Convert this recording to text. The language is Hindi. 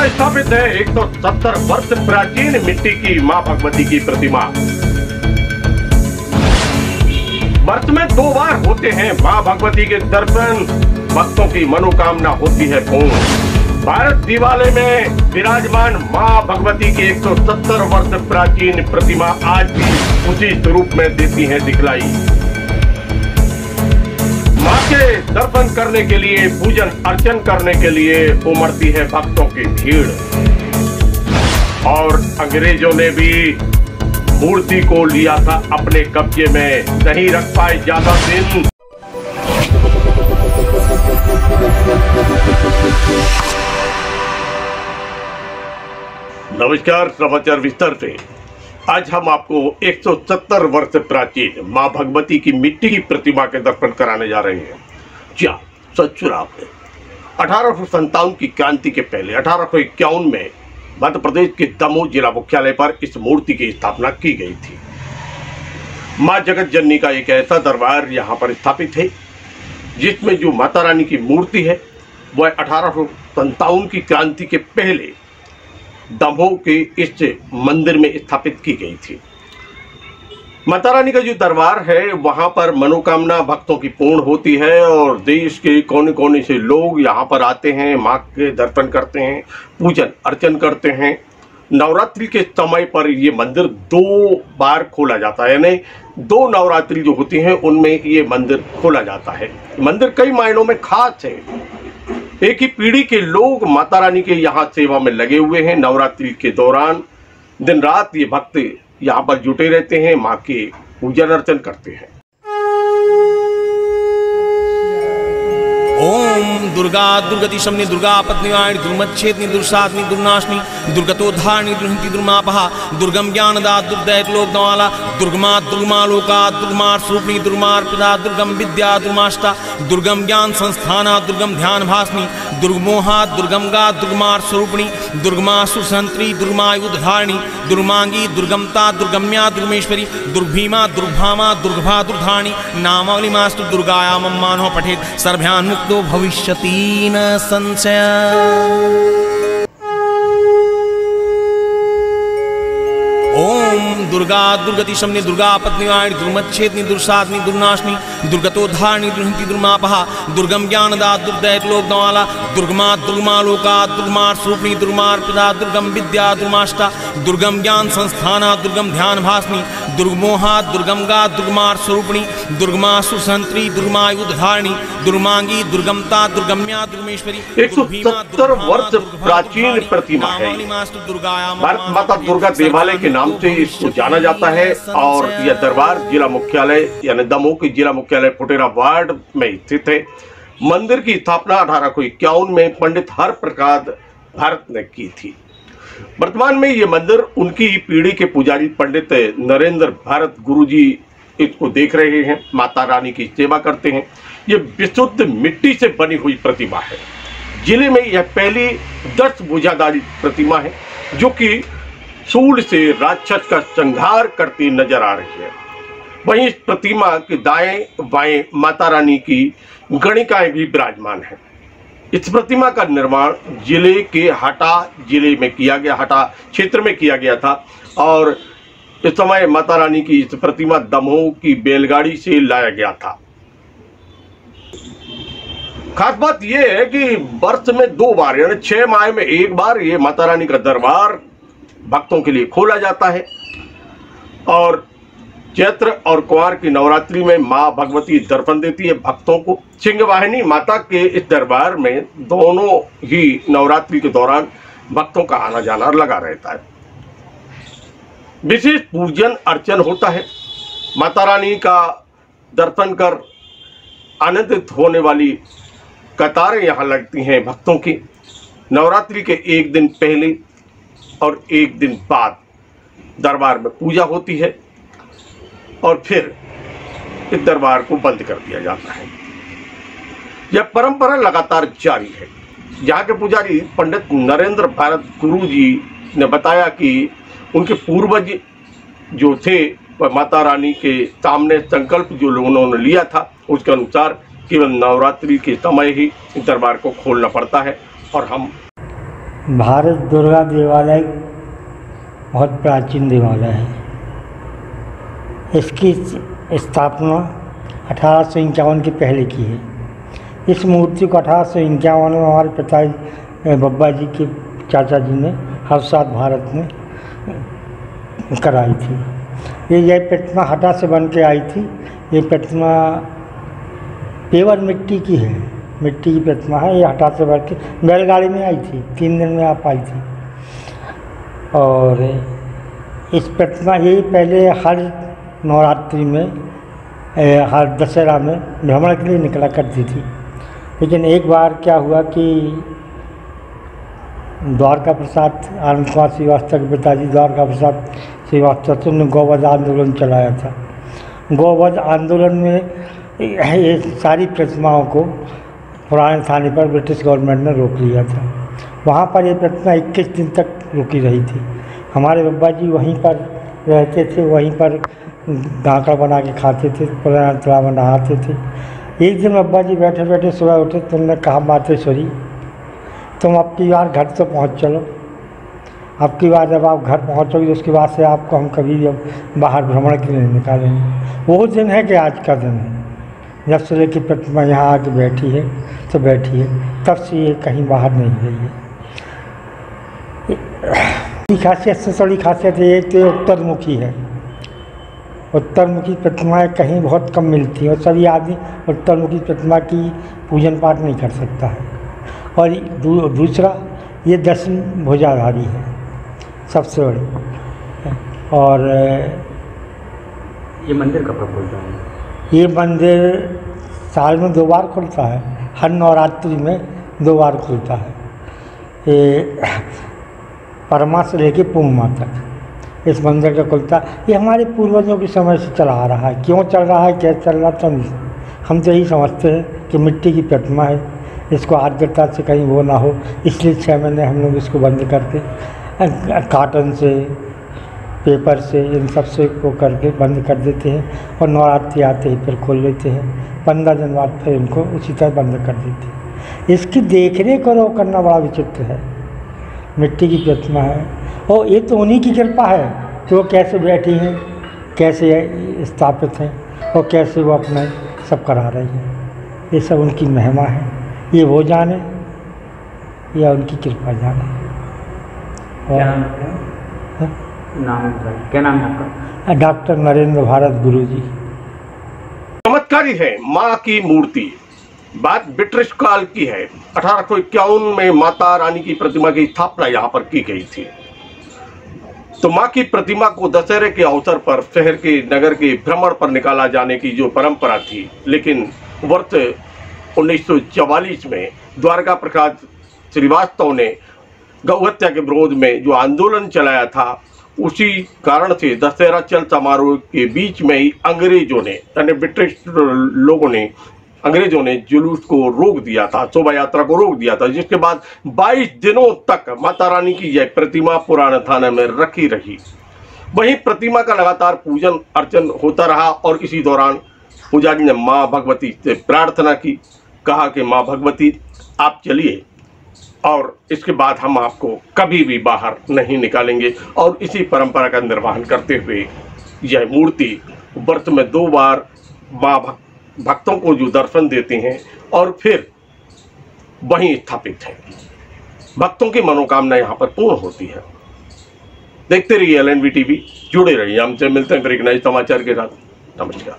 यहाँ स्थापित है 170 वर्ष प्राचीन मिट्टी की मां भगवती की प्रतिमा। वर्ष में 2 बार होते हैं मां भगवती के दर्शन, भक्तों की मनोकामना होती है पूर्ण। भारत दिवालय में विराजमान मां भगवती की 170 वर्ष प्राचीन प्रतिमा आज भी उसी स्वरूप में देती है दिखलाई। मां के दर्शन करने के लिए, पूजन अर्चन करने के लिए उमड़ती है भक्तों की भीड़। और अंग्रेजों ने भी मूर्ति को लिया था अपने कब्जे में, नहीं रख पाए ज्यादा दिन। नमस्कार, समाचार विस्तार से। आज हम आपको 170 वर्ष प्राचीन मां भगवती की मिट्टी की प्रतिमा के दर्शन कराने जा रहे हैं। क्या सच सुना आपने? 1857 की क्रांति के पहले 1851 में मध्य प्रदेश के दमोह जिला मुख्यालय पर इस मूर्ति की स्थापना की गई थी। मां जगत जननी का एक ऐसा दरबार यहाँ पर स्थापित है जिसमें जो माता रानी की मूर्ति है वह 1857 की क्रांति के पहले दमोह के इस मंदिर में स्थापित की गई थी। माता रानी का जो दरबार है वहां पर मनोकामना भक्तों की पूर्ण होती है और देश के कोने कोने से लोग यहाँ पर आते हैं, मां के दर्शन करते हैं, पूजन अर्चन करते हैं। नवरात्रि के समय पर ये मंदिर 2 बार खोला जाता है, यानी 2 नवरात्रि जो होती हैं उनमें ये मंदिर खोला जाता है। मंदिर कई मायनों में खास है। एक ही पीढ़ी के लोग माता रानी के यहाँ सेवा में लगे हुए हैं। नवरात्रि के दौरान दिन रात ये भक्त यहाँ पर जुटे रहते हैं, माँ के पूजन अर्चन करते हैं। ओम दुर्गा दुर्गति शमनी दुर्गा पत्नीवाणी दुर्मच्छेदनी दुर्साधनी दुर्नाशनी दुर्गतोद्धारणी दुर्हंति दुर्मापहा दुर्गम ज्ञानदा दुर्दैत लोकदवाला दुर्गमा दुर्गमा लोका दुर्मार स्वरूपिणी दुर्मार्पिता दुर्गम विद्या दुर्माष्टा दुर्गम ज्ञान संस्थाना दुर्गम ध्यान भासनी दुर्गमोहा दुर्गमगा दुर्गमार स्वरूपिणी दुर्गमा सुसंत्री दुर्मायुधारिणी दुर्मांगी दुर्गमता दुर्गम्या दुर्गमेश्वरी दुर्भीमा दुर्भामा दुर्गभा दुर्धारिणी नामावली मास्तु दुर्गाया मम्मानो पठेत सर्भ्यान् मुक्तो भविष्यति न संशय। ओम दुर्गा दुर्गति शमनी दुर्गा पत्नीवाणी दुर्मच्छेदनी दुर्साधनी दुर्नाशनी दुर्गतोद्धारणी दुर्हंति दुर्मापहा दुर्गम ज्ञानदा दुर्दैत लोकदवाला दुर्गमा दुर्गमा लोका दुर्मार स्वरूपिणी दुर्मार्पिता दुर्गम विद्या दुर्माष्टा दुर्गम ज्ञान संस्थाना दुर्गम ध्यान भासनी दुर्गमोहा दुर्गमगा दुर्गमार स्वरूपिणी दुर्गमा सुसंत्री दुर्मायुधारिणी दुर्मांगी दुर्गमता दुर्गम्या दुर्गमेश्वरी 170 वर्ष प्राचीन प्रतिमा है। भारत माता दुर्गा देवालय के नाम से इसको जाना जाता है और यह दरबार जिला मुख्यालय यानी दमोह के जिला मुख्यालय फुटेरा वार्ड में स्थित है। मंदिर की स्थापना 1851 में पंडित हरप्रसाद भारत ने की थी। वर्तमान में ये मंदिर उनकी पीढ़ी के पुजारी पंडित नरेंद्र भारत गुरुजी इसको देख रहे हैं, माता रानी की सेवा करते हैं। ये विशुद्ध मिट्टी से बनी हुई प्रतिमा है। जिले में यह पहली 10 भुजाधारी प्रतिमा है जो कि सूल से राक्षस का संहार करती नजर आ रही है। वहीं इस प्रतिमा के दाएं बाएं माता रानी की गणिकाएं भी विराजमान है। इस प्रतिमा का निर्माण जिले के हटा जिले में किया गया, हटा क्षेत्र में किया गया था और इस समय माता रानी की इस प्रतिमा दमोह की बैलगाड़ी से लाया गया था। खास बात यह है कि वर्ष में 2 बार यानी 6 माह में 1 बार ये माता रानी का दरबार भक्तों के लिए खोला जाता है और चैत्र और कुंवार की नवरात्रि में मां भगवती दर्शन देती है भक्तों को। सिंहवाहिनी माता के इस दरबार में दोनों ही नवरात्रि के दौरान भक्तों का आना जाना लगा रहता है। विशेष पूजन अर्चन होता है। माता रानी का दर्शन कर आनंदित होने वाली कतारें यहाँ लगती हैं भक्तों की। नवरात्रि के 1 दिन पहले और 1 दिन बाद दरबार में पूजा होती है और फिर इस दरबार को बंद कर दिया जाता है। यह परंपरा लगातार जारी है। यहाँ के पुजारी पंडित नरेंद्र भारत गुरुजी ने बताया कि उनके पूर्वज जो थे वह माता रानी के सामने संकल्प जो उन्होंने लिया था उसके अनुसार केवल नवरात्रि के समय ही दरबार को खोलना पड़ता है और हम भारत दुर्गा देवालय बहुत प्राचीन देवालय है। इसकी स्थापना 1851 के पहले की है। इस मूर्ति को 1851 में हमारे पिताजी बब्बा जी के चाचा जी ने हर्षाद भारत में कराई थी। ये प्रतिमा हटा से बन के आई थी। ये प्रतिमा पेवर मिट्टी की है, मिट्टी की प्रतिमा है। ये हटा से बन के बैलगाड़ी में आई थी, 3 दिन में आप आई थी। और इस प्रतिमा ये पहले हर नवरात्रि में हर दशहरा में भ्रमण के लिए निकला करती थी। लेकिन एक बार क्या हुआ कि द्वारका प्रसाद आनंद कुमार श्रीवास्तव के पिताजी द्वारका प्रसाद श्रीवास्तव ने गौवध आंदोलन चलाया था। गौवध आंदोलन में ये सारी प्रतिमाओं को पुराने थाने पर ब्रिटिश गवर्नमेंट ने रोक लिया था। वहाँ पर ये प्रतिमा 21 दिन तक रुकी रही थी। हमारे बब्बा जी वहीं पर रहते थे, वहीं पर गाँकड़ बना के खाते थे, पुराना तालाब में नहाते थे। एक दिन बब्बा जी बैठे बैठे सुबह उठे, तुमने कहा मातेश्वरी तुम अब की बार घर तो पहुँच चलो। अब की बार जब आप घर पहुँचोगे उसके बाद से आपको हम कभी अब बाहर भ्रमण के लिए निकालेंगे। वो दिन है कि आज का दिन है। जब से लेकर प्रतिमा यहाँ आके बैठी है तो बैठी है, तब से ये कहीं बाहर नहीं गई है। खासियत से थोड़ी खासियत ये तो उत्तरमुखी है। उत्तरमुखी प्रतिमाएं कहीं बहुत कम मिलती हैं और सभी आदमी उत्तरमुखी प्रतिमा की पूजन पाठ नहीं कर सकता है। और दूसरा ये 10 भुजाधारी है सबसे बड़ी। और ये मंदिर कब खुलता है? ये मंदिर साल में 2 बार खुलता है। हर नवरात्रि में 2 बार खुलता है। ये परमा से लेके पूर्णिमा तक इस मंदिर का खुलता। ये हमारे पूर्वजों के समय से चला आ रहा है। क्यों चल रहा है, क्या चल रहा था, हम तो यही समझते हैं कि मिट्टी की प्रतिमा है, इसको आर्द्रता से कहीं वो ना हो, इसलिए 6 महीने हम लोग इसको बंद करके काटन से, पेपर से, इन सब से वो करके बंद कर देते हैं। और नवरात्रि आते ही फिर खोल लेते हैं। 15 दिन बाद फिर इनको उसी तरह बंद कर देते हैं। इसकी देखरेख और वो करना बड़ा विचित्र है। मिट्टी की प्रतिमा है और ये तो उन्हीं की कृपा है कि वो कैसे बैठी हैं, कैसे स्थापित हैं और कैसे वो अपना सब करा रही हैं। ये सब उनकी महिमा है। ये वो जाने या उनकी कृपा जाने। क्या नाम है? क्या नाम है आपका? डॉक्टर नरेंद्र भारत गुरुजी। चमत्कारी है माँ की मूर्ति। बात ब्रिटिश काल की है। 1851 में माता रानी की प्रतिमा की स्थापना यहाँ पर की गई थी। तो माँ की प्रतिमा को दशहरे के अवसर पर शहर के नगर के भ्रमण पर निकाला जाने की जो परंपरा थी, लेकिन वर्ष 1944 में द्वारका प्रसाद श्रीवास्तव ने गौ हत्या के विरोध में जो आंदोलन चलाया था, उसी कारण से दशहरा चल समारोह के बीच में ही अंग्रेजों ने, यानी ब्रिटिश लोगों ने, अंग्रेजों ने जुलूस को रोक दिया था, शोभा यात्रा को रोक दिया था, जिसके बाद 22 दिनों तक माता रानी की यह प्रतिमा पुराने थाने में रखी रही। वहीं प्रतिमा का लगातार पूजन अर्चन होता रहा और इसी दौरान पुजारी ने माँ भगवती से प्रार्थना की, कहा कि माँ भगवती आप चलिए और इसके बाद हम आपको कभी भी बाहर नहीं निकालेंगे। और इसी परंपरा का निर्वहन करते हुए यह मूर्ति वर्ष में 2 बार माँ भक्तों को जो दर्शन देते हैं और फिर वहीं स्थापित है। भक्तों की मनोकामना यहाँ पर पूर्ण होती है। देखते रहिए LNV TV, जुड़े रहिए हमसे। मिलते हैं फिर एक नए समाचार के साथ। नमस्कार।